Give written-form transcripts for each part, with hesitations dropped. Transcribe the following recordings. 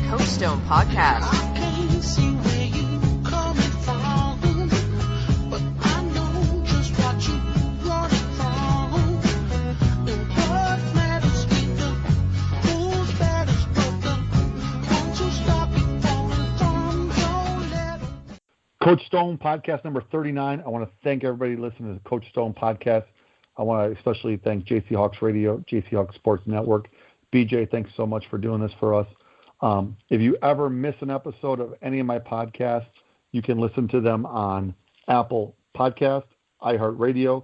Coach Stone Podcast. Coach Stone Podcast number 39. I want to thank everybody listening to the Coach Stone Podcast. I want to especially thank JC Hawks Radio, JC Hawks Sports Network. BJ, thanks so much for doing this for us. If you ever miss an episode of any of my podcasts, you can listen to them on Apple Podcast, iHeartRadio,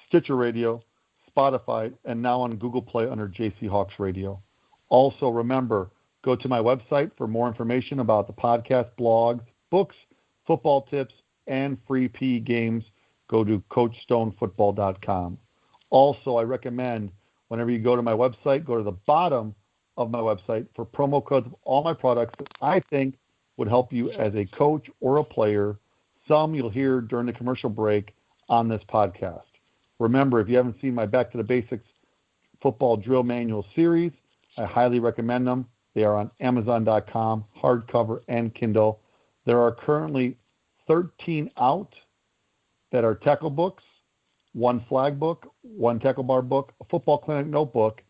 Stitcher Radio, Spotify, and now on Google Play under JC Hawks Radio. Also, remember, go to my website for more information about the podcast, blogs, books, football tips, and free PE games. Go to CoachStoneFootball.com. Also, I recommend whenever you go to my website, go to the bottom of my website for promo codes of all my products that I think would help you as a coach or a player. Some you'll hear during the commercial break on this podcast. Remember, if you haven't seen my Back to the Basics Football Drill Manual series, I highly recommend them. They are on Amazon.com, hardcover and Kindle. There are currently 13 out that are tackle books, one flag book, one tackle bar book, a football clinic notebook,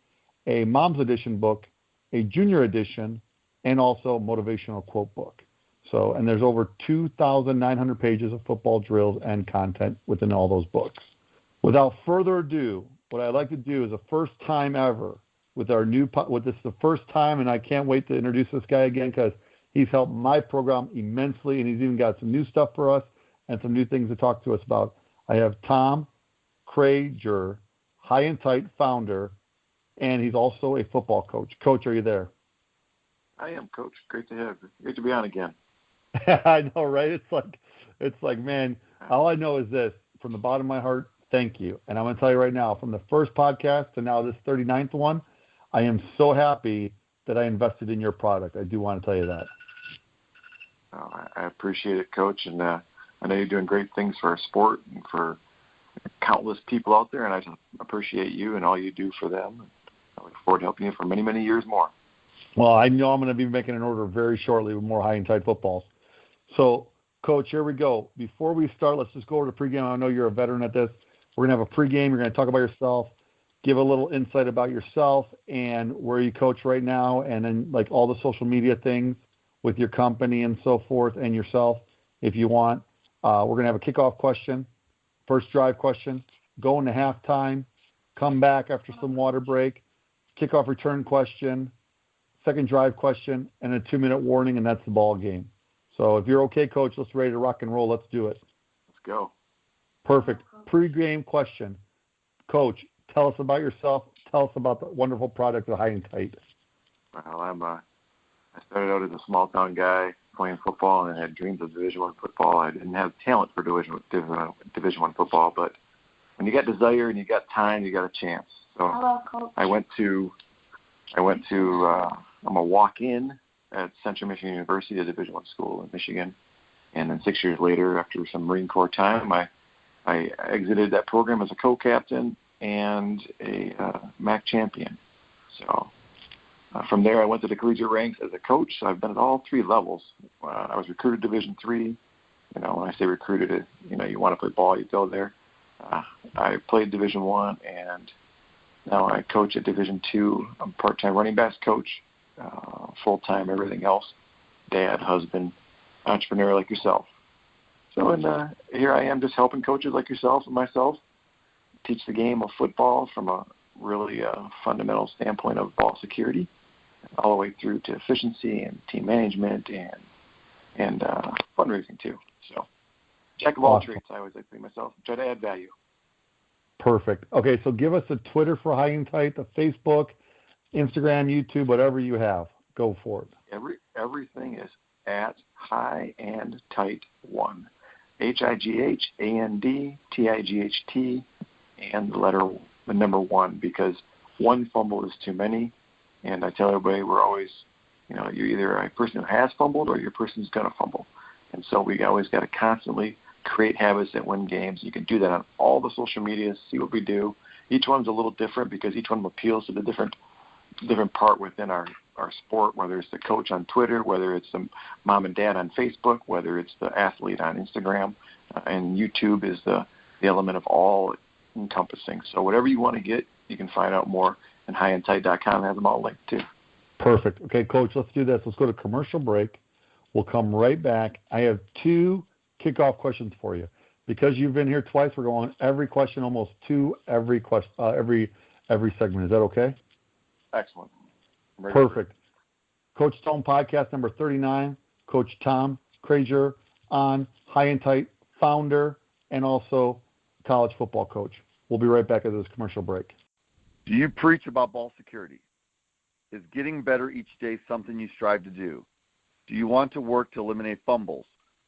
a mom's edition book, a junior edition, and also a motivational quote book. So, and there's over 2,900 pages of football drills and content within all those books. Without further ado, what I'd like to do is the first time ever with our new, this is the first time, and I can't wait to introduce this guy again because he's helped my program immensely, and he's even got some new stuff for us and some new things to talk to us about. I have Tom Creguer, HIGHandTIGHT founder, and he's also a football coach. Coach, are you there? I am, Coach. Great to be on again. I know, right? It's like, man, all I know is this. From the bottom of my heart, thank you. And I'm going to tell you right now, from the first podcast to now this 39th one, I am so happy that I invested in your product. I do want to tell you that. Oh, I appreciate it, Coach, and I know you're doing great things for our sport and for countless people out there, and I just appreciate you and all you do for them. I look forward to helping you for many, many years more. Well, I know I'm going to be making an order very shortly with more HIGHandTIGHT footballs. So, Coach, here we go. Before we start, let's just go over to pregame. I know you're a veteran at this. We're going to have a pregame. You're going to talk about yourself, give a little insight about yourself and where you coach right now, and then like all the social media things with your company and so forth and yourself if you want. We're going to have a kickoff question, first drive question, go into halftime, come back after some water break, kickoff return question, second drive question, and a 2-minute warning, and that's the ball game. So if you're okay, Coach, let's ready to rock and roll. Let's do it. Let's go. Perfect. Pre-game question. Coach, tell us about yourself. Tell us about the wonderful product of HIGHandTIGHT. Well, I started out as a small-town guy playing football and had dreams of Division I football. I didn't have talent for Division I football, but when you got desire and you got time, you got a chance. So Hello, Coach. I'm a walk-in at Central Michigan University, a Division I school in Michigan. And then 6 years later, after some Marine Corps time, I exited that program as a co-captain and a MAC champion. So from there, I went to the collegiate ranks as a coach. I've been at all three levels. I was recruited Division III. When I say recruited, you want to play ball, you go there. I played Division I, and now I coach at Division II. I'm a part-time running backs coach, full-time everything else, dad, husband, entrepreneur like yourself. So here I am just helping coaches like yourself and myself teach the game of football from a really fundamental standpoint of ball security, all the way through to efficiency and team management and fundraising too. So jack of all trades, I always like to think myself, try to add value. Perfect. Okay, so give us a Twitter for HIGHandTIGHT, the Facebook, Instagram, YouTube, whatever you have. Go for it. Everything is at HIGHandTIGHT1. HIGHANDTIGHT and the number 1, because one fumble is too many. And I tell everybody we're always, you're either a person who has fumbled or you're a person who's going to fumble. And so we always got to constantly create habits that win games. You can do that on all the social media, see what we do. Each one's a little different because each one appeals to the different part within our our sport, whether it's the coach on Twitter, whether it's the mom and dad on Facebook, whether it's the athlete on Instagram, and YouTube is the element of all encompassing. So whatever you want to get, you can find out more, and HIGHandTIGHT.com has them all linked too. Perfect. Okay, Coach, let's do this. Let's go to commercial break. We'll come right back. I have 2 kickoff questions for you. Because you've been here twice, we're going every question, almost 2 every question, every segment. Is that okay? Excellent. Perfect. Coach Stone podcast number 39. Coach Tom Creguer on High and Tight, founder and also college football coach. We'll be right back after this commercial break. Do you preach about ball security? Is getting better each day something you strive to do? Do you want to work to eliminate fumbles?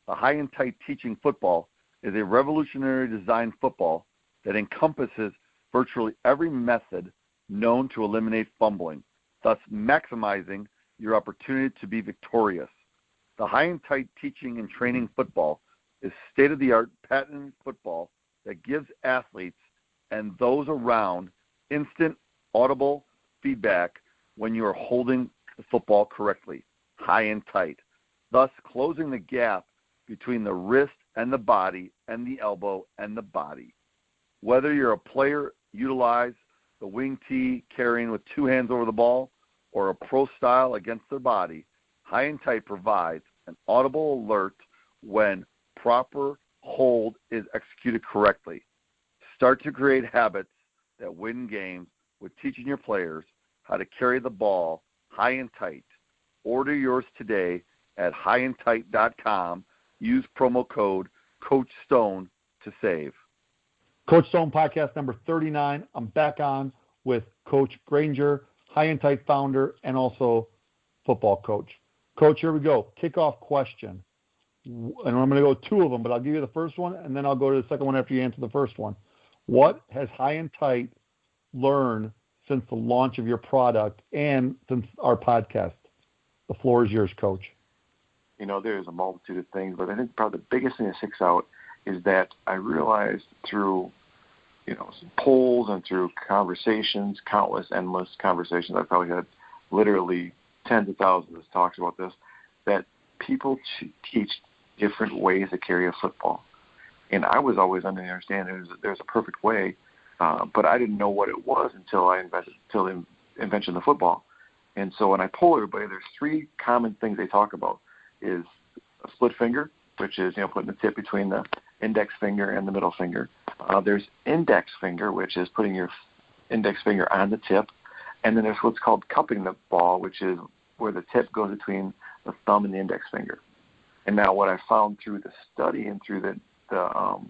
The High and Tight Teaching Football is a revolutionary design football that encompasses virtually every method known to eliminate fumbling, thus maximizing your opportunity to be victorious. The High and Tight Teaching and Training Football is state-of-the-art patented football that gives athletes and those around instant, audible feedback when you are holding the football correctly, high and tight, thus closing the gap between the wrist and the body and the elbow and the body. Whether you're a player, utilize the wing tee carrying with 2 hands over the ball, or a pro style against their body, High and Tight provides an audible alert when proper hold is executed correctly. Start to create habits that win games with teaching your players how to carry the ball high and tight. Order yours today at HIGHandTIGHT.com. Use promo code Coach Stone to save. Coach Stone podcast number 39. I'm back on with Coach Creguer, High and Tight founder and also football coach. Coach, here we go. Kickoff question. And I'm going to go 2 of them, but I'll give you the first one, and then I'll go to the second one after you answer the first one. What has High and Tight learned since the launch of your product and since our podcast? The floor is yours, Coach. You know, there's a multitude of things, but I think probably the biggest thing that sticks out is that I realized through, some polls and through conversations, countless, endless conversations, I probably had literally tens of thousands of talks about this, that people teach different ways to carry a football. And I was always under the understanding that there's a perfect way, but I didn't know what it was until the invention of the football. And so when I poll everybody, there's 3 common things they talk about. Is a split finger, which is putting the tip between the index finger and the middle finger. There's index finger, which is putting your index finger on the tip, and then there's what's called cupping the ball, which is where the tip goes between the thumb and the index finger. And now what I found through the study and through the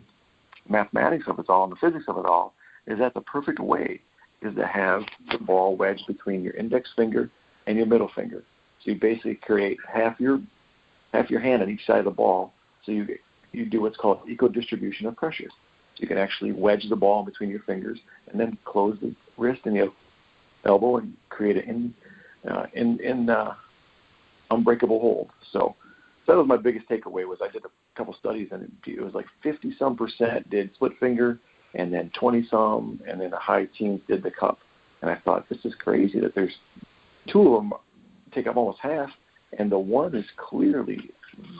mathematics of it all and the physics of it all is that the perfect way is to have the ball wedged between your index finger and your middle finger. So you basically create half your hand on each side of the ball, so you do what's called eco-distribution of pressure. So you can actually wedge the ball in between your fingers and then close the wrist and the elbow and create an unbreakable hold. So that was my biggest takeaway. Was I did a couple studies, and it was like 50-some% did split finger, and then 20-some, and then the high teens did the cup. And I thought, this is crazy that there's 2 of them take up almost half, and the one is clearly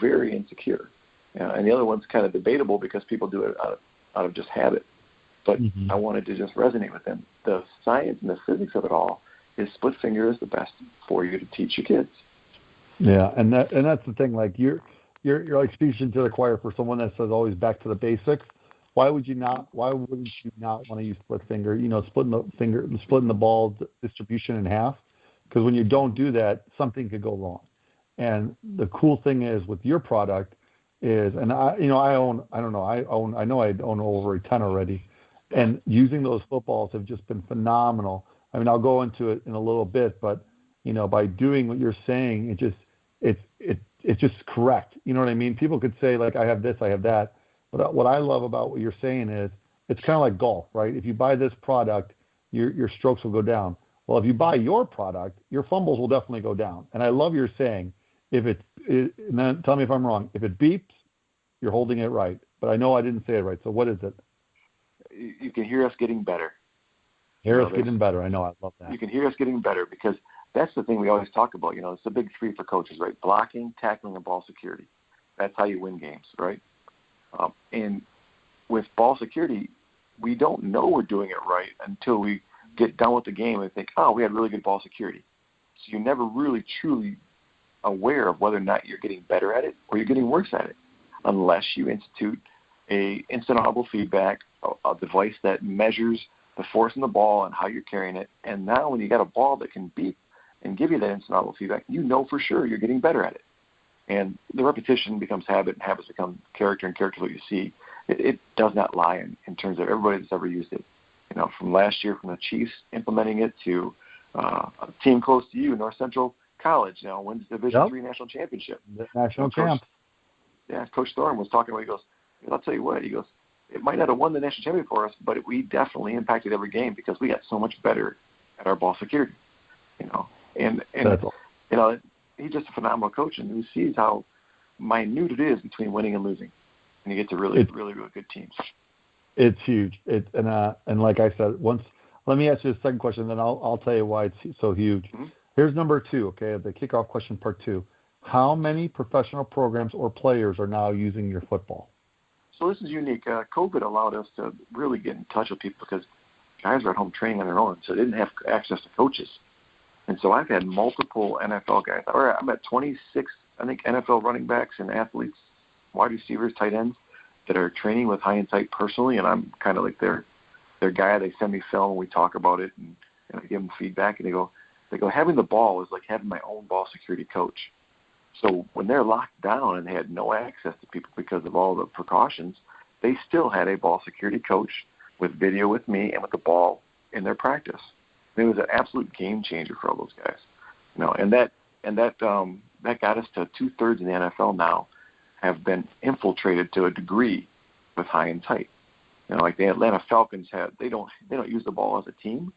very insecure. And the other one's kind of debatable because people do it out of just habit. But I wanted to just resonate with them. The science and the physics of it all is split finger is the best for you to teach your kids. Yeah, and that's the thing. Like you're like speaking to the choir for someone that says always back to the basics. Why wouldn't you not want to use split finger? Splitting the ball distribution in half. Because when you don't do that, something could go wrong. And the cool thing is with your product is, and I own over 10 already, and using those footballs have just been phenomenal. I mean, I'll go into it in a little bit, but by doing what you're saying, it's just correct. You know what I mean? People could say like, I have this, I have that, but what I love about what you're saying is it's kind of like golf, right? If you buy this product, your strokes will go down. Well, if you buy your product, your fumbles will definitely go down. And I love your saying, and then tell me if I'm wrong, if it beeps, you're holding it right. But I know I didn't say it right. So what is it? You can hear us getting better. Hear us getting better. I know. I love that. You can hear us getting better because that's the thing we always talk about. It's the big three for coaches, right? Blocking, tackling, and ball security. That's how you win games, right? And with ball security, we don't know we're doing it right until we get done with the game and think, oh, we had really good ball security. So you're never really truly aware of whether or not you're getting better at it or you're getting worse at it, unless you institute a instant audible feedback, a device that measures the force in the ball and how you're carrying it. And now when you got a ball that can beep and give you that instant audible feedback, you know for sure you're getting better at it. And the repetition becomes habit, and habits become character, and character is what you see. It does not lie in terms of everybody that's ever used it. From last year, from the Chiefs implementing it to a team close to you, North Central College, wins the Division III national championship. The national champ. Coach Thorne was talking about. He goes, I'll tell you what. He goes, it might not have won the national championship for us, but we definitely impacted every game because we got so much better at our ball security. And he's just a phenomenal coach, and he sees how minute it is between winning and losing, and you get to really good teams. It's huge. And like I said, let me ask you the second question, then I'll tell you why it's so huge. Mm-hmm. Here's number 2, okay, the kickoff question, part 2. How many professional programs or players are now using your football? So this is unique. COVID allowed us to really get in touch with people because guys were at home training on their own, so they didn't have access to coaches. And so I've had multiple NFL guys. I'm at 26, I think, NFL running backs and athletes, wide receivers, tight ends that are training with HIGHandTIGHT personally, and I'm kind of like their guy. They send me film and we talk about it, and I give them feedback, and they go, having the ball is like having my own ball security coach. So when they're locked down and they had no access to people because of all the precautions, they still had a ball security coach with video with me and with the ball in their practice. It was an absolute game changer for all those guys, and that got us to 2/3 in the NFL now have been infiltrated to a degree with HIGHandTIGHT. Like the Atlanta Falcons they don't use the ball as a team,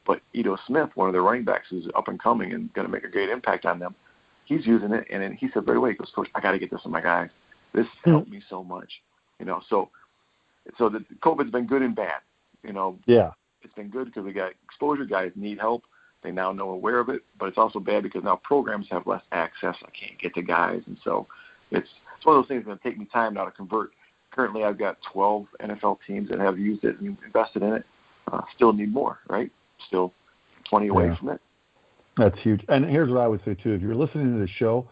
but Ito Smith, one of their running backs who's up and coming and going to make a great impact on them, he's using it, and then he said right away, he goes, Coach, I got to get this in my guys. This helped me so much, So the COVID's been good and bad, Yeah. It's been good because we got exposure. Guys need help. They now know aware of it, but it's also bad because now programs have less access. I can't get to guys, and so it's one of those things that's going to take me time now to convert. Currently, I've got 12 NFL teams that have used it and invested in it. Still need more, right? Still 20 away from it. That's huge. And here's what I would say, too. If you're listening to the show,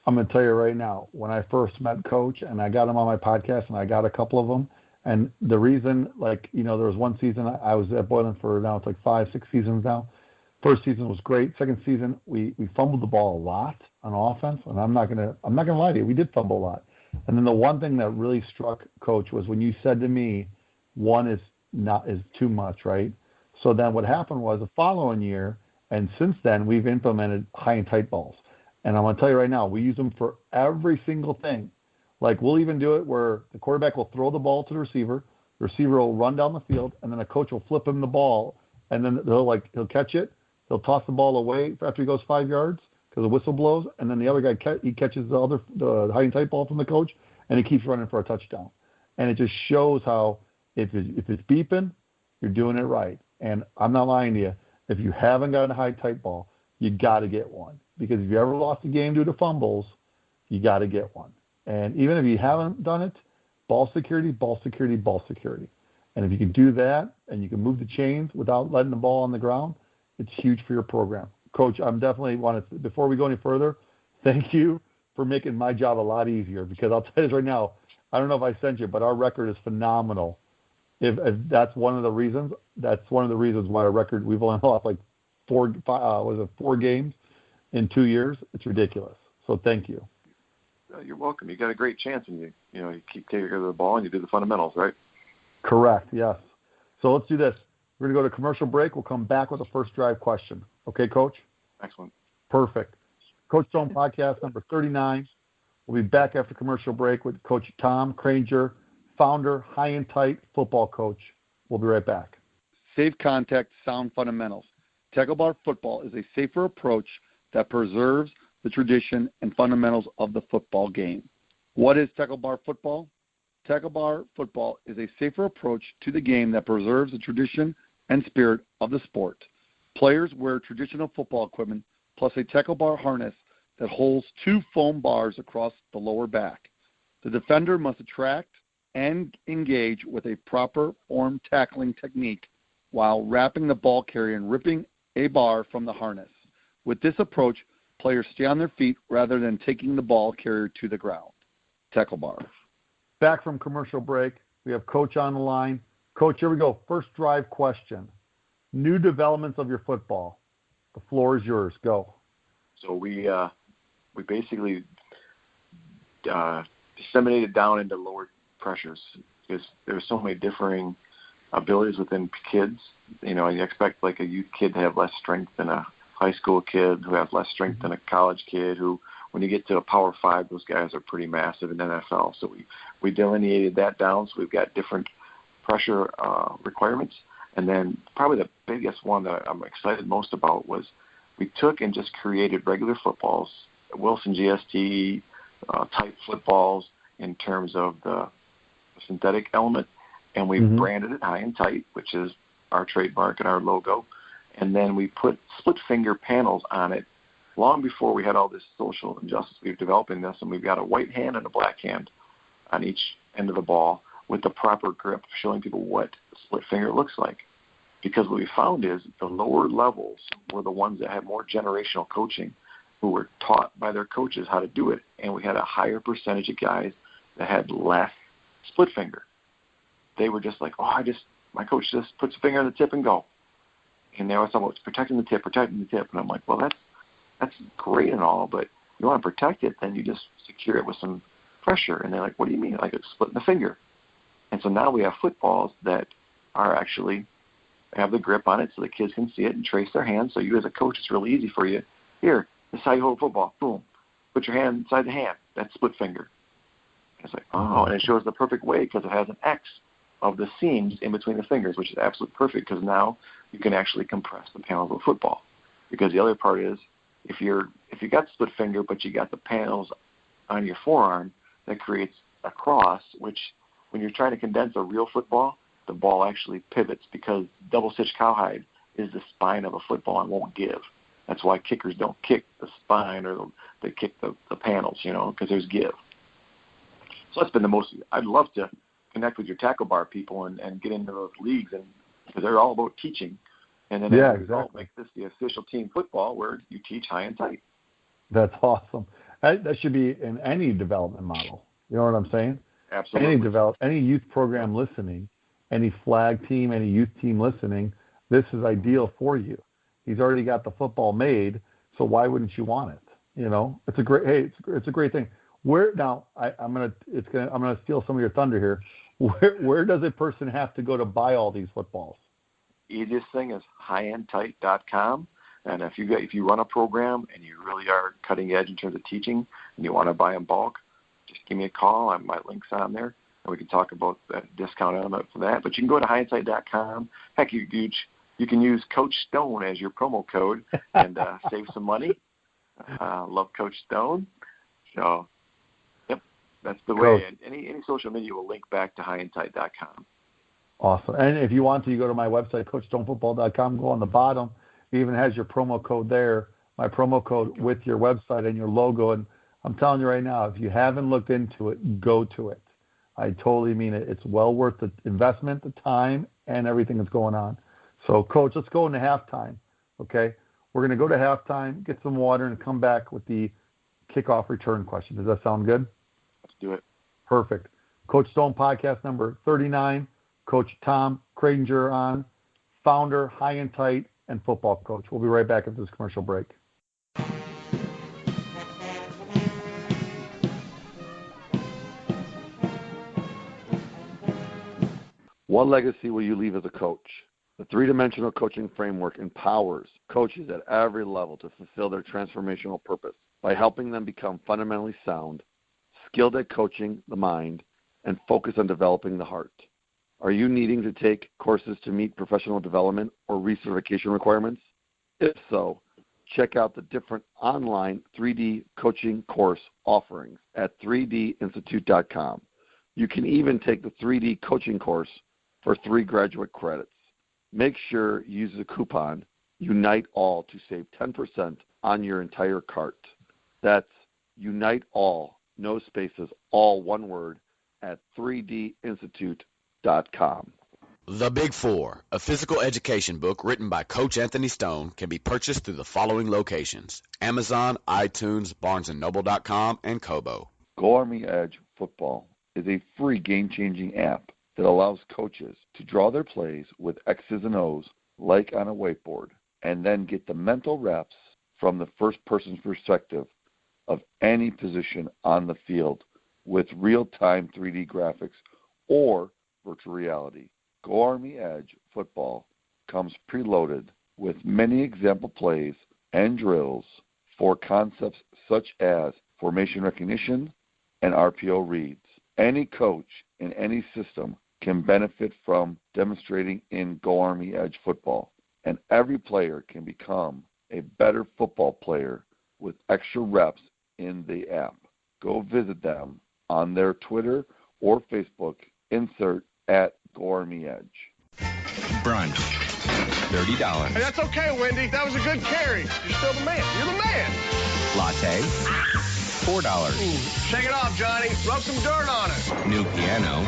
I'm going to tell you right now, when I first met Coach and I got him on my podcast and I got a couple of them, and the reason, there was one season I was at Boylan for now, it's like 5-6 seasons now. First season was great. Second season, we fumbled the ball a lot on offense, and I'm not gonna lie to you, we did fumble a lot. And then the one thing that really struck Coach was when you said to me, one is too much, right? So then what happened was the following year, and since then we've implemented HIGHandTIGHT balls, and I'm gonna tell you right now, we use them for every single thing. Like we'll even do it where the quarterback will throw the ball to the receiver will run down the field, and then the coach will flip him the ball, and then he'll catch it, he'll toss the ball away after he goes 5 yards because the whistle blows, and then the other guy he catches the HIGHandTIGHT ball from the coach, and he keeps running for a touchdown. And it just shows how if it's beeping, you're doing it right. And I'm not lying to you. If you haven't got a HIGHandTIGHT ball, you got to get one, because if you ever lost a game due to fumbles, you got to get one. And even if you haven't done it, ball security, ball security, ball security. And if you can do that and you can move the chains without letting the ball on the ground, it's huge for your program. Coach, I'm definitely before we go any further, thank you for making my job a lot easier, because I'll tell you this right now, I don't know if I sent you, but our record is phenomenal. If that's one of the reasons, why our record, we've only lost like 4 games in 2 years. It's ridiculous. So thank you. You're welcome. You got a great chance, and you keep taking care of the ball and you do the fundamentals, right? Correct. Yes. So let's do this. We're going to go to commercial break. We'll come back with a first drive question. Okay, Coach? Excellent. Perfect. Coach Tom podcast number 39. We'll be back after commercial break with Coach Tom Creguer, founder, HIGHandTIGHT football coach. We'll be right back. Safe contact, sound fundamentals. Tackle bar football is a safer approach that preserves the tradition and fundamentals of the football game. What is tackle bar football? Tackle bar football is a safer approach to the game that preserves the tradition and spirit of the sport. Players wear traditional football equipment plus a tackle bar harness that holds 2 foam bars across the lower back. The defender must attract and engage with a proper form tackling technique while wrapping the ball carrier and ripping a bar from the harness. With this approach, players stay on their feet rather than taking the ball carrier to the ground. Tackle bar. Back from commercial break, we have Coach on the line. Coach, here we go. First drive question. New developments of your football. The floor is yours. Go. So we basically disseminated down into lower pressures because there's so many differing abilities within kids. You know, you expect like a youth kid to have less strength than a high school kid, who has less strength than a college kid, who, when you get to a Power 5, those guys are pretty massive in the NFL. So we delineated that down, so we've got different pressure requirements. And then probably the biggest one that I'm excited most about was we took and just created regular footballs, Wilson GST type footballs in terms of the synthetic element, and we branded it High and Tight, which is our trademark and our logo. And then we put split finger panels on it long before we had all this social injustice. We were developing this, and we've got a white hand and a black hand on each end of the ball with the proper grip, showing people what split finger looks like. Because what we found is the lower levels were the ones that had more generational coaching, who were taught by their coaches how to do it, and we had a higher percentage of guys that had less split finger. They were just like, my coach just puts a finger on the tip and go. And they always talk about protecting the tip. And I'm like, well, that's great and all, but you want to protect it, then you just secure it with some pressure. And they're like, what do you mean? Like it's splitting the finger. And so now we have footballs that are actually have the grip on it so the kids can see it and trace their hands. So you as a coach, it's really easy for you. Here, this is how you hold a football. Boom. Put your hand inside the hand. That's split finger. And it's like, and it shows the perfect way because it has an X of the seams in between the fingers, which is absolutely perfect because now you can actually compress the panels of a football. Because the other part is, if you got split finger but you got the panels on your forearm, that creates a cross, which when you're trying to condense a real football, the ball actually pivots because double-stitched cowhide is the spine of a football and won't give. That's why kickers don't kick the spine or they kick the panels, because there's give. So that's been the most – I'd love to connect with your tackle bar people and get into those leagues because they're all about teaching. And then make this the official team football where you teach high and tight. That's awesome. That should be in any development model. You know what I'm saying? Absolutely. Any youth program listening, any flag team, any youth team listening, this is ideal for you. He's already got the football made, so why wouldn't you want it? It's a great. It's a great thing. I'm gonna steal some of your thunder here. Where does a person have to go to buy all these footballs? Easiest thing is HIGHandTight.com. And if you run a program and you really are cutting edge in terms of teaching and you want to buy in bulk, just give me a call. My link's on there, and we can talk about that discount element for that. But you can go to HIGHandTight.com. Heck, you can use Coach Stone as your promo code and save some money. Love Coach Stone. So, yep, that's the way. Any social media will link back to HIGHandTight.com. Awesome. And if you want to, you go to my website, CoachStoneFootball.com. Go on the bottom. It even has your promo code there, my promo code with your website and your logo. And I'm telling you right now, if you haven't looked into it, go to it. I totally mean it. It's well worth the investment, the time, and everything that's going on. So, Coach, let's go into halftime, okay? We're going to go to halftime, get some water, and come back with the kickoff return question. Does that sound good? Let's do it. Perfect. Coach Stone podcast number 39. Coach Tom Creguer on, founder, High and Tight, and football coach. We'll be right back after this commercial break. What legacy will you leave as a coach? The three-dimensional coaching framework empowers coaches at every level to fulfill their transformational purpose by helping them become fundamentally sound, skilled at coaching the mind, and focused on developing the heart. Are you needing to take courses to meet professional development or recertification requirements? If so, check out the different online 3D coaching course offerings at 3dinstitute.com. You can even take the 3D coaching course for 3 graduate credits. Make sure you use the coupon UNITEALL to save 10% on your entire cart. That's Unite All, no spaces, all one word, at 3dinstitute.com. The Big Four, a physical education book written by Coach Anthony Stone, can be purchased through the following locations: Amazon, iTunes, BarnesandNoble.com, and Kobo. Go Army Edge Football is a free game-changing app that allows coaches to draw their plays with X's and O's like on a whiteboard, and then get the mental reps from the first person's perspective of any position on the field with real-time 3D graphics or virtual reality. Go Army Edge Football comes preloaded with many example plays and drills for concepts such as formation recognition and RPO reads. Any coach in any system can benefit from demonstrating in Go Army Edge Football, and every player can become a better football player with extra reps in the app. Go visit them on their Twitter or Facebook, insert at Go Army Edge. Brunch, $30. Hey, that's okay, Wendy. That was a good carry. You're still the man. You're the man. Latte, $4. Shake it off, Johnny. Rub some dirt on it. New piano,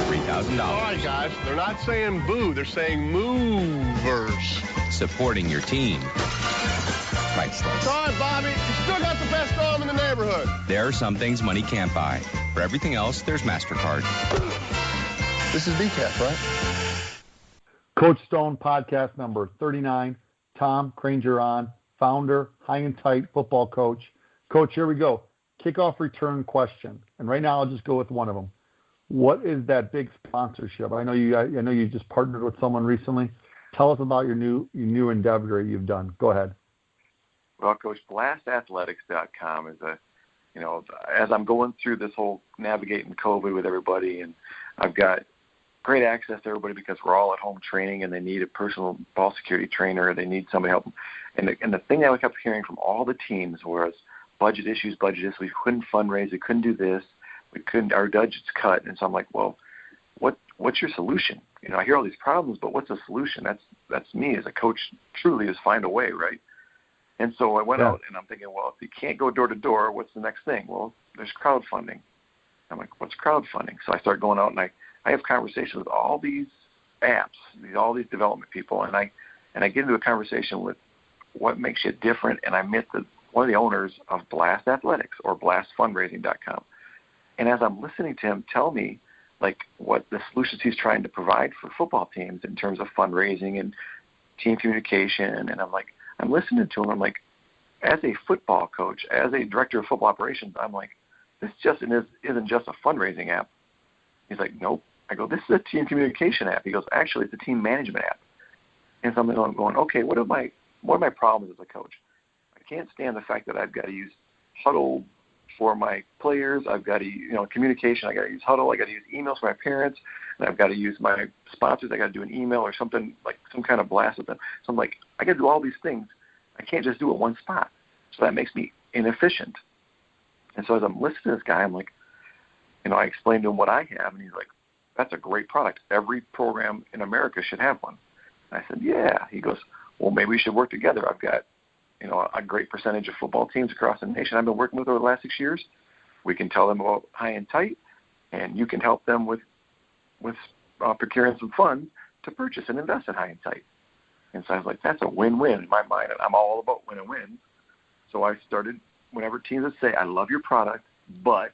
$3,000. All right, guys. They're not saying boo. They're saying movers. Supporting your team. Priceless. It's all right, Bobby. You still got the best arm in the neighborhood. There are some things money can't buy. For everything else, there's MasterCard. This is BCAF, right? Coach Stone podcast number 39. Tom Creguer on, founder, HIGHandTIGHT football coach. Coach, here we go. Kickoff return question. And right now I'll just go with one of them. What is that big sponsorship? I know you just partnered with someone recently. Tell us about your new endeavor you've done. Go ahead. Well, Coach, blastathletics.com is as I'm going through this whole navigating COVID with everybody, and I've got great access to everybody because we're all at home training and they need a personal ball security trainer. They need somebody to help them. And the thing that I kept hearing from all the teams was budget issues. We couldn't fundraise. We couldn't do this. Our budget's cut. And so I'm like, well, what's your solution? I hear all these problems, but what's the solution? That's me as a coach truly is find a way, right? And so I went out and I'm thinking, well, if you can't go door to door, what's the next thing? Well, there's crowdfunding. I'm like, what's crowdfunding? So I start going out and I have conversations with all these apps, all these development people, and I get into a conversation with what makes you different, and I met one of the owners of Blast Athletics or blastfundraising.com. And as I'm listening to him tell me like what the solutions he's trying to provide for football teams in terms of fundraising and team communication, and I'm listening to him. I'm like, as a football coach, as a director of football operations, I'm like, this just isn't just a fundraising app. He's like, nope. I go, this is a team communication app. He goes, actually, it's a team management app. And so I'm going, okay, what are my problems as a coach? I can't stand the fact that I've got to use Huddle for my players. I've got to, communication. I got to use Huddle. I got to use emails for my parents, and I've got to use my sponsors. I got to do an email or something like some kind of blast with them. So I'm like, I got to do all these things. I can't just do it one spot. So that makes me inefficient. And so as I'm listening to this guy, I'm like, I explained to him what I have, and he's like, that's a great product. Every program in America should have one. And I said, yeah. He goes, well, maybe we should work together. I've got, a great percentage of football teams across the nation I've been working with over the last 6 years. We can tell them about HIGHandTIGHT, and you can help them with procuring some funds to purchase and invest in HIGHandTIGHT. And so I was like, that's a win-win in my mind. And I'm all about win and win. So I started, whenever teams would say, I love your product, but,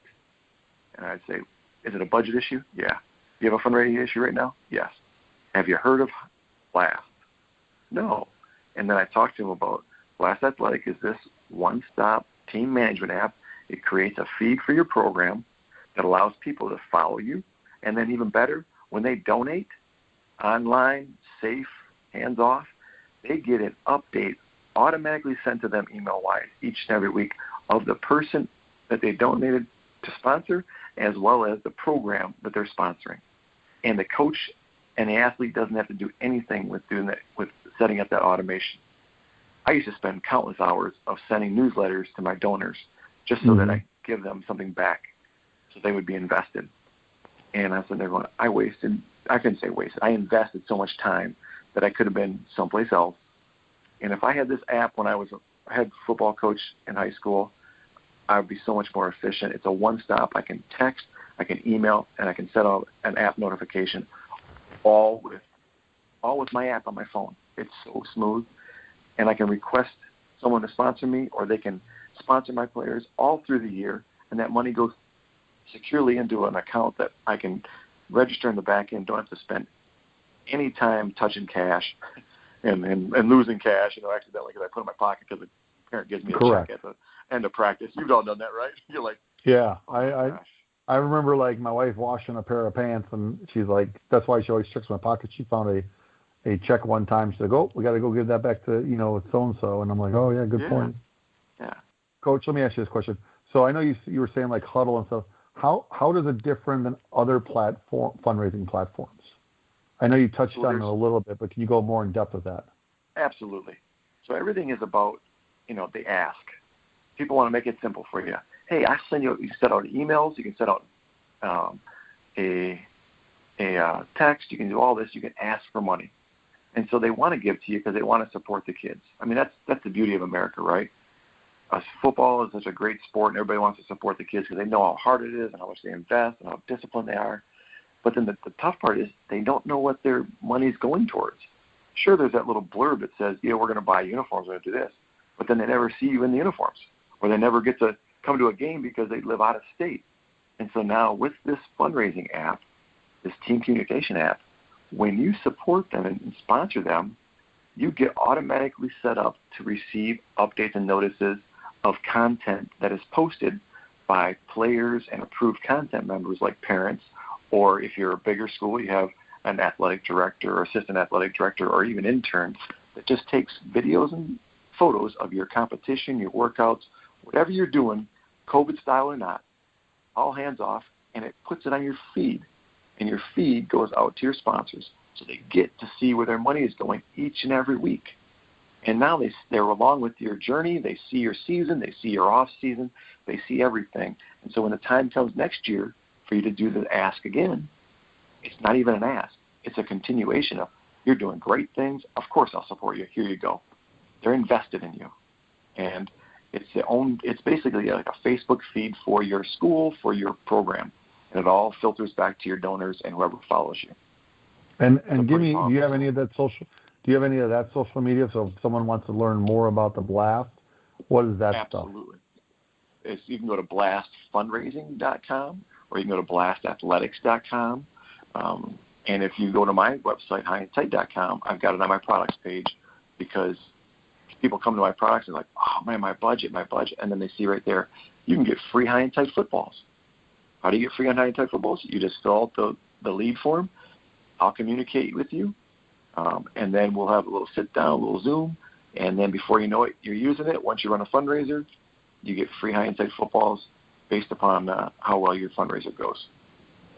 and I'd say, is it a budget issue? Yeah. Do you have a fundraising issue right now? Yes. Have you heard of Blast? No. And then I talked to him about Blast Athletic is this one-stop team management app. It creates a feed for your program that allows people to follow you. And then even better, when they donate online, safe, hands-off, they get an update automatically sent to them email-wise each and every week of the person that they donated to sponsor as well as the program that they're sponsoring. And the coach and the athlete doesn't have to do anything with doing that, with setting up that automation. I used to spend countless hours of sending newsletters to my donors just so that I give them something back so they would be invested. And I was sitting there going, I invested so much time that I could have been someplace else. And if I had this app when I was head football coach in high school, I would be so much more efficient. It's a one-stop. I can text, I can email, and I can set up an app notification, all with my app on my phone. It's so smooth, and I can request someone to sponsor me, or they can sponsor my players all through the year, and that money goes securely into an account that I can register in the back end. Don't have to spend any time touching cash and losing cash, accidentally, because I put it in my pocket because the parent gives me a check at the end of practice. You've all done that, right? You're like, yeah, oh, I remember like my wife washing a pair of pants, and she's like, that's why she always checks my pocket. She found a check one time. She's like, oh, we got to go give that back to so-and-so, and I'm like, oh yeah, good point. Yeah. Coach, let me ask you this question. So I know you were saying like Huddle and stuff. How does it differ than other fundraising platforms? I know you touched on it a little bit, but can you go more in depth with that? Absolutely. So everything is about, the ask. People want to make it simple for you. Hey, I send you set out emails. You can set out a text. You can do all this. You can ask for money. And so they want to give to you because they want to support the kids. I mean, that's the beauty of America, right? Football is such a great sport, and everybody wants to support the kids because they know how hard it is and how much they invest and how disciplined they are. But then the tough part is they don't know what their money is going towards. Sure, there's that little blurb that says, we're going to buy uniforms, we're going to do this. But then they never see you in the uniforms, or they never get to come to a game because they live out of state. And so now with this fundraising app, this team communication app, when you support them and sponsor them, you get automatically set up to receive updates and notices of content that is posted by players and approved content members like parents, or if you're a bigger school, you have an athletic director or assistant athletic director or even intern that just takes videos and photos of your competition, your workouts, whatever you're doing, COVID style or not, all hands off, and it puts it on your feed. And your feed goes out to your sponsors, so they get to see where their money is going each and every week. And now they're along with your journey. They see your season. They see your off season. They see everything. And so when the time comes next year for you to do the ask again, it's not even an ask. It's a continuation of, you're doing great things. Of course I'll support you. Here you go. They're invested in you. And it's basically like a Facebook feed for your school, for your program. And it all filters back to your donors and whoever follows you. And give me, do you have any of that social media? So if someone wants to learn more about the Blast, what is that stuff? Absolutely. You can go to blastfundraising.com, or you can go to blastathletics.com. And if you go to my website, HIGHandTIGHT.com, I've got it on my products page, because people come to my products and like, oh man, my budget, and then they see right there, you can get free High and Tight footballs. How do you get free High and Tight footballs? You just fill out the lead form. I'll communicate with you, and then we'll have a little sit down, a little Zoom, and then before you know it, you're using it. Once you run a fundraiser, you get free High and Tight footballs based upon how well your fundraiser goes.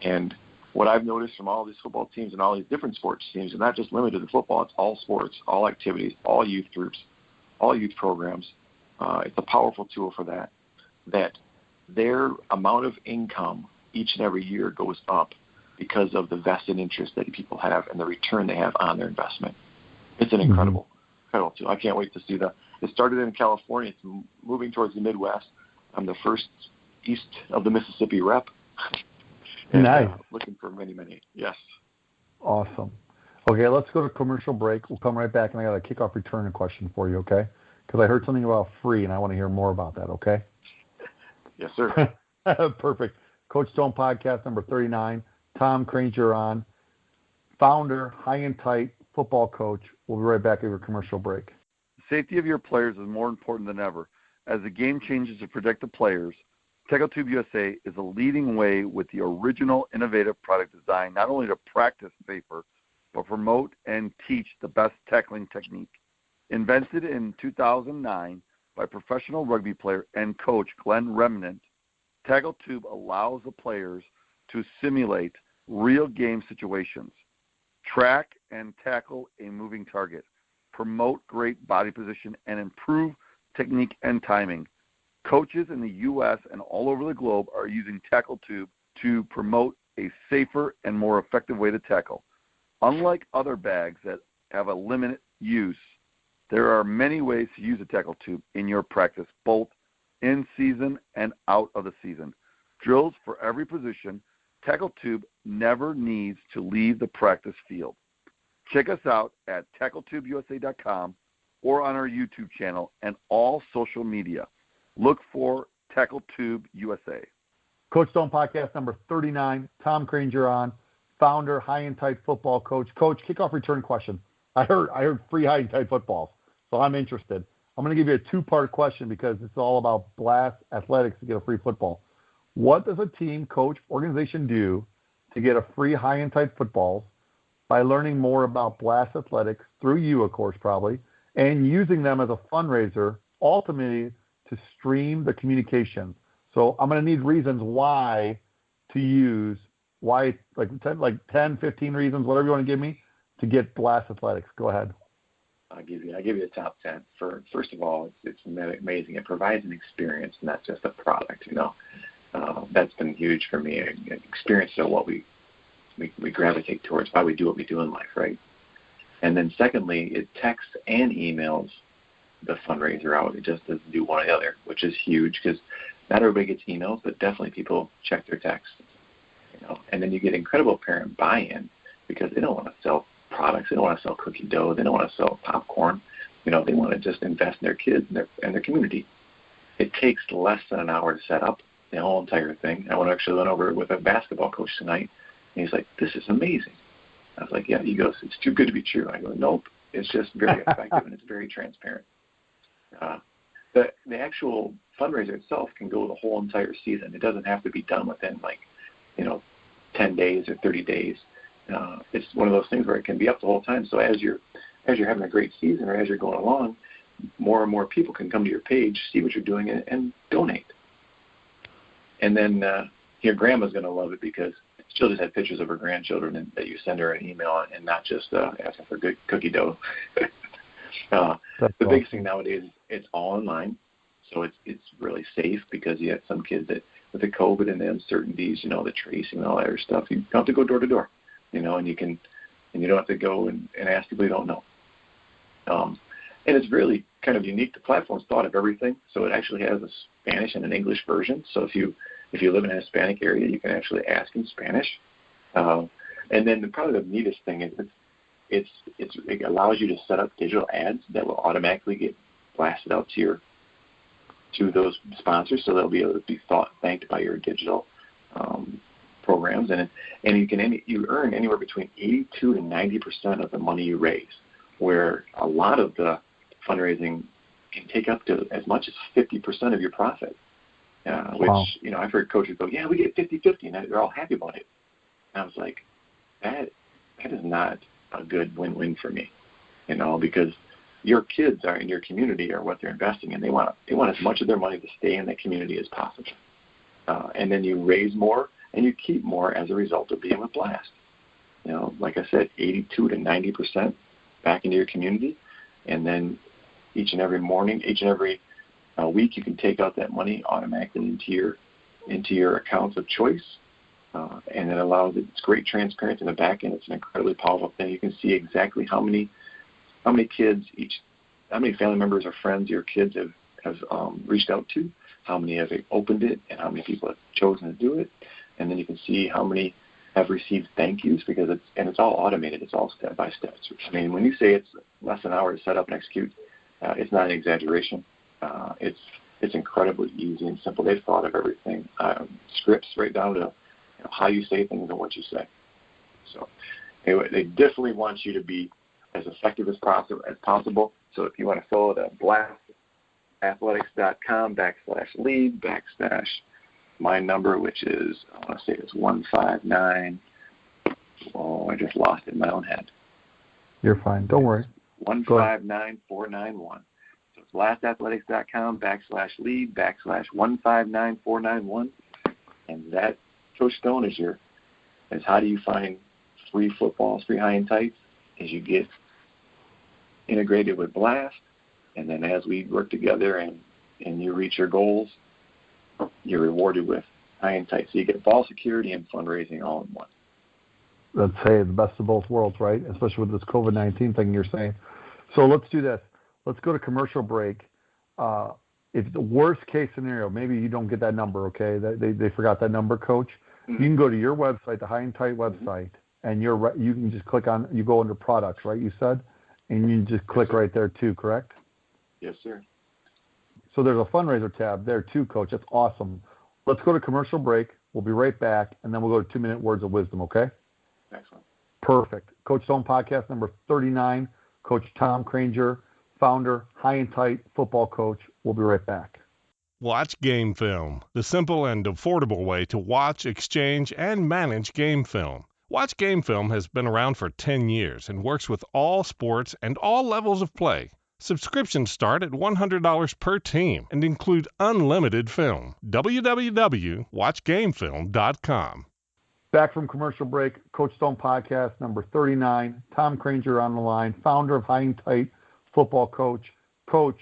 And what I've noticed from all these football teams and all these different sports teams, and not just limited to football, it's all sports, all activities, all youth groups, all youth programs. It's a powerful tool for that their amount of income each and every year goes up because of the vested interest that people have and the return they have on their investment. It's an incredible tool. I can't wait to see that. It started in California. It's moving towards the Midwest. I'm the first east of the Mississippi rep. And, nice. Looking for many, many. Yes. Awesome. Okay, let's go to commercial break. We'll come right back, and I got a kickoff return question for you, okay? Because I heard something about free, and I want to hear more about that, okay? Yes, sir. Perfect. Coach Stone Podcast number 39. Tom Creguer on, founder, High and Tight football coach. We'll be right back after a commercial break. The safety of your players is more important than ever. As the game changes to protect the players, TackleTube USA is a leading way with the original innovative product design, not only to practice safer, but promote and teach the best tackling technique. Invented in 2009 by professional rugby player and coach Glenn Remnant, TackleTube allows the players to simulate real game situations, track and tackle a moving target, promote great body position, and improve technique and timing. Coaches in the U.S. and all over the globe are using TackleTube to promote a safer and more effective way to tackle. Unlike other bags that have a limited use, There are many ways to use a tackle tube in your practice, both in season and out of the season. Drills for every position. Tackle tube never needs to leave the practice field. Check us out at TackleTubeUSA.com or on our YouTube channel and all social media. Look for Tackle Tube USA. Coach Stone podcast number 39. Tom Creguer on, founder, High and Tight Football Coach. Coach, kickoff return question. I heard free High and Tight Footballs, so I'm interested. I'm going to give you a two-part question because it's all about Blast Athletics to get a free football. What does a team, coach, organization do to get a free High and Tight Footballs by learning more about Blast Athletics through you, of course, probably, and using them as a fundraiser, ultimately, to stream the communication? So I'm going to need reasons why to use, why, like 10, 15 reasons, whatever you want to give me, to get Blast Athletics. Go ahead. I'll give you the top 10. First of all, it's amazing. It provides an experience, not just a product. That's been huge for me. An experience of what we gravitate towards, why we do what we do in life, right? And then secondly, it texts and emails the fundraiser out. It just doesn't do one or the other, which is huge because not everybody gets emails, but definitely people check their texts. And then you get incredible parent buy-in because they don't want to sell products. They don't want to sell cookie dough. They don't want to sell popcorn. They want to just invest in their kids and their community. It takes less than an hour to set up the whole entire thing. I actually went over it with a basketball coach tonight, and he's like, "This is amazing." I was like, "Yeah." He goes, "It's too good to be true." I go, "Nope. It's just very effective and it's very transparent." The actual fundraiser itself can go the whole entire season. It doesn't have to be done within 10 days or 30 days. It's one of those things where it can be up the whole time. So as you're having a great season or as you're going along, more and more people can come to your page, see what you're doing, and donate. And then your grandma's going to love it because she'll just have pictures of her grandchildren and that you send her an email and not just asking for good cookie dough. The biggest thing nowadays is it's all online, so it's really safe because you have some kids that with the COVID and the uncertainties, the tracing and all that other stuff, you don't have to go door to door, and you don't have to go and ask people you don't know. And it's really kind of unique. The platform's thought of everything, so it actually has a Spanish and an English version. So if you live in a Hispanic area, you can actually ask in Spanish. And then probably the neatest thing is it allows you to set up digital ads that will automatically get blasted out to those sponsors, so they'll be able to be thanked by your digital programs. And you earn anywhere between 82 to 90% of the money you raise, where a lot of the fundraising can take up to as much as 50% of your profit. Which, wow. I've heard coaches go, "Yeah, we get 50-50, and they're all happy about it." And I was like, that is not a good win-win for me, because your kids are in your community are what they're investing in. They want as much of their money to stay in that community as possible. And then you raise more and you keep more as a result of being with Blast. Like I said, 82 to 90% back into your community. And then each and every morning, each and every week, you can take out that money automatically into your accounts of choice. And it allows it's great transparency in the back end. It's an incredibly powerful thing. You can see exactly how many kids how many family members or friends your kids have reached out to, how many have opened it, and how many people have chosen to do it. And then you can see how many have received thank yous because it's all automated. It's all step by step. I mean, when you say it's less than an hour to set up and execute, it's not an exaggeration. It's incredibly easy and simple. They've thought of everything, scripts right down to how you say things and what you say. So anyway, they definitely want you to be as effective as possible. So if you want to follow the blastathletics.com/lead/ my number, which is, I want to say it's 159. Oh, I just lost it in my own head. You're fine. Don't worry. 159491. So it's blastathletics.com/lead/ 159491. And that, Coach Stone, is how do you find free footballs, free high and tights, as you get integrated with Blast, and then as we work together and you reach your goals, you're rewarded with high and tight. So you get ball security and fundraising all in one. Let's say the best of both worlds, right? Especially with this COVID-19 thing you're saying. So let's do this. let's go to commercial break. If the worst case scenario, maybe you don't get that number, okay? They forgot that number, Coach. Mm-hmm. You can go to your website, the High and Tight website, and you can just click on, you go under products, right, you said? And you just click right there too, correct? Yes, sir. So there's a fundraiser tab there too, Coach. That's awesome. Let's go to commercial break. We'll be right back, and then we'll go to 2-minute words of wisdom, okay? Excellent. Perfect. Coach Stone Podcast number 39, Coach Tom Creguer, founder, High and Tight football coach. We'll be right back. Watch Game Film, the simple and affordable way to watch, exchange, and manage game film. Watch Game Film has been around for 10 years and works with all sports and all levels of play. Subscriptions start at $100 per team and include unlimited film. www.watchgamefilm.com. Back from commercial break, Coach Stone Podcast number 39, Tom Creguer on the line, founder of High and Tight football coach. Coach,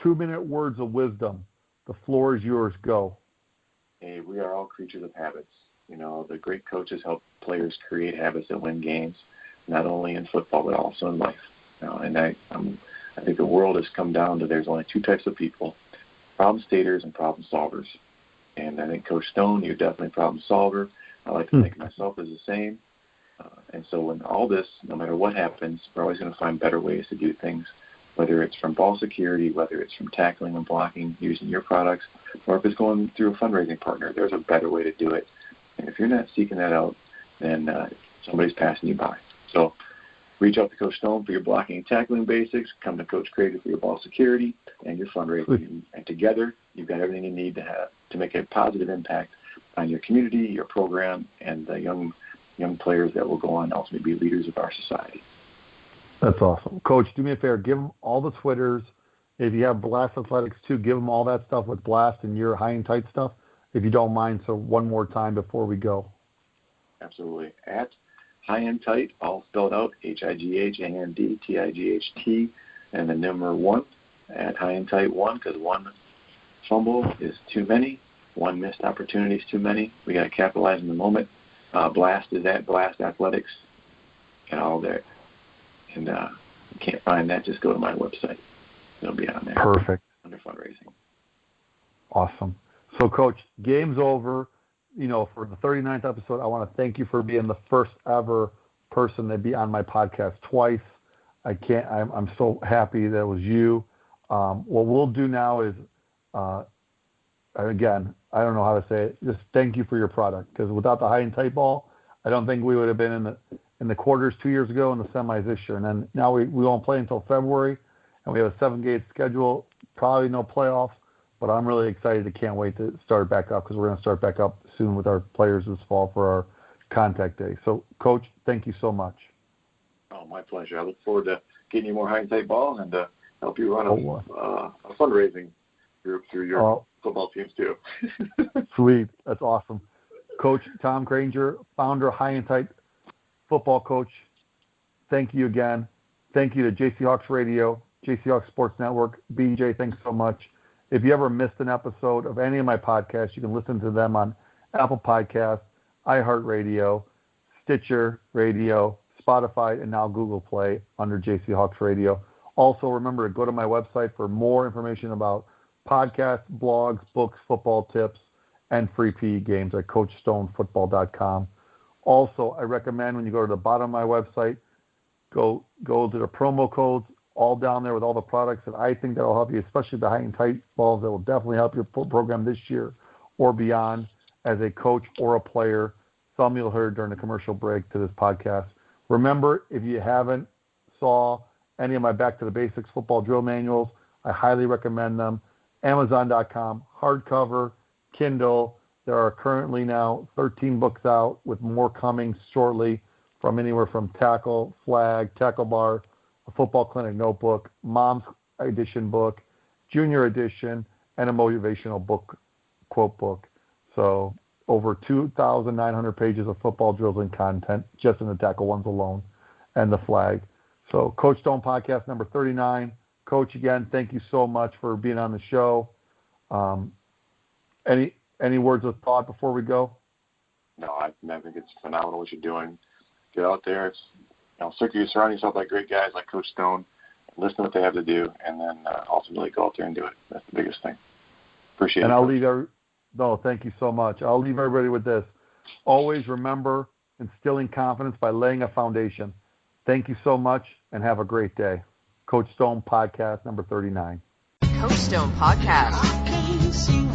2-minute words of wisdom. The floor is yours. Go. Hey, we are all creatures of habits. You know, the great coaches help players create habits that win games, not only in football but also in life. And I think the world has come down to there's only 2 types of people, problem staters and problem solvers. And I think, Coach Stone, you're definitely a problem solver. I like to think of myself as the same. And so in all this, no matter what happens, we're always going to find better ways to do things, whether it's from ball security, whether it's from tackling and blocking using your products, or if it's going through a fundraising partner. There's a better way to do it. And if you're not seeking that out, then somebody's passing you by. So reach out to Coach Stone for your blocking and tackling basics. Come to Coach Creguer for your ball security and your fundraising. And together, you've got everything you need to have to make a positive impact on your community, your program, and the young players that will go on and ultimately be leaders of our society. That's awesome. Coach, do me a favor. Give them all the Twitters. If you have Blast Athletics too, give them all that stuff with Blast and your High and Tight stuff, if you don't mind. So one more time before we go. Absolutely. At High and Tight, all spelled out, HIGHANDTIGHT, and the number 1 at High and Tight 1, because 1 fumble is too many, 1 missed opportunity is too many. We got to capitalize in the moment. Blast is at Blast Athletics, and all there. And you can't find that, just go to my website. It'll be on there. Perfect. Under fundraising. Awesome. So, Coach, game's over. You know, for the 39th episode, I want to thank you for being the first ever person to be on my podcast twice. I'm so happy that it was you. What we'll do now is, again, I don't know how to say it, just thank you for your product. Because without the High and Tight ball, I don't think we would have been in the quarters 2 years ago and the semis this year. And then now we won't play until February, and we have a 7-game schedule, probably no playoffs. But I'm really excited. I can't wait to start back up because we're going to start back up soon with our players this fall for our contact day. So, Coach, thank you so much. Oh, my pleasure. I look forward to getting you more High and Tight ball and help you run a fundraising group through your football teams too. Sweet. That's awesome. Coach Tom Creguer, founder of High and Tight football coach. Thank you again. Thank you to JC Hawks Radio, JC Hawks Sports Network. BJ, thanks so much. If you ever missed an episode of any of my podcasts, you can listen to them on Apple Podcasts, iHeartRadio, Stitcher Radio, Spotify, and now Google Play under JC Hawks Radio. Also, remember to go to my website for more information about podcasts, blogs, books, football tips, and free PE games at CoachStoneFootball.com. Also, I recommend when you go to the bottom of my website, go to the promo codes, all down there with all the products that I think that will help you, especially the High and Tight balls that will definitely help your program this year or beyond as a coach or a player. Some you'll hear during the commercial break to this podcast. Remember, if you haven't saw any of my Back to the Basics football drill manuals, I highly recommend them. Amazon.com, hardcover, Kindle. There are currently now 13 books out with more coming shortly from anywhere from tackle, flag, tackle bar, a football clinic notebook, mom's edition book, junior edition, and a motivational book, quote book. So over 2,900 pages of football drills and content just in the tackle ones alone and the flag. So Coach Stone Podcast number 39. Coach, again, thank you so much for being on the show. Any words of thought before we go? No, I think it's phenomenal what you're doing. Get out there. Surround yourself by great guys like Coach Stone, listen to what they have to do, and then ultimately go out there and do it. That's the biggest thing. Appreciate it. And I'll leave thank you so much. I'll leave everybody with this. Always remember instilling confidence by laying a foundation. Thank you so much, and have a great day. Coach Stone Podcast number 39. Coach Stone Podcast.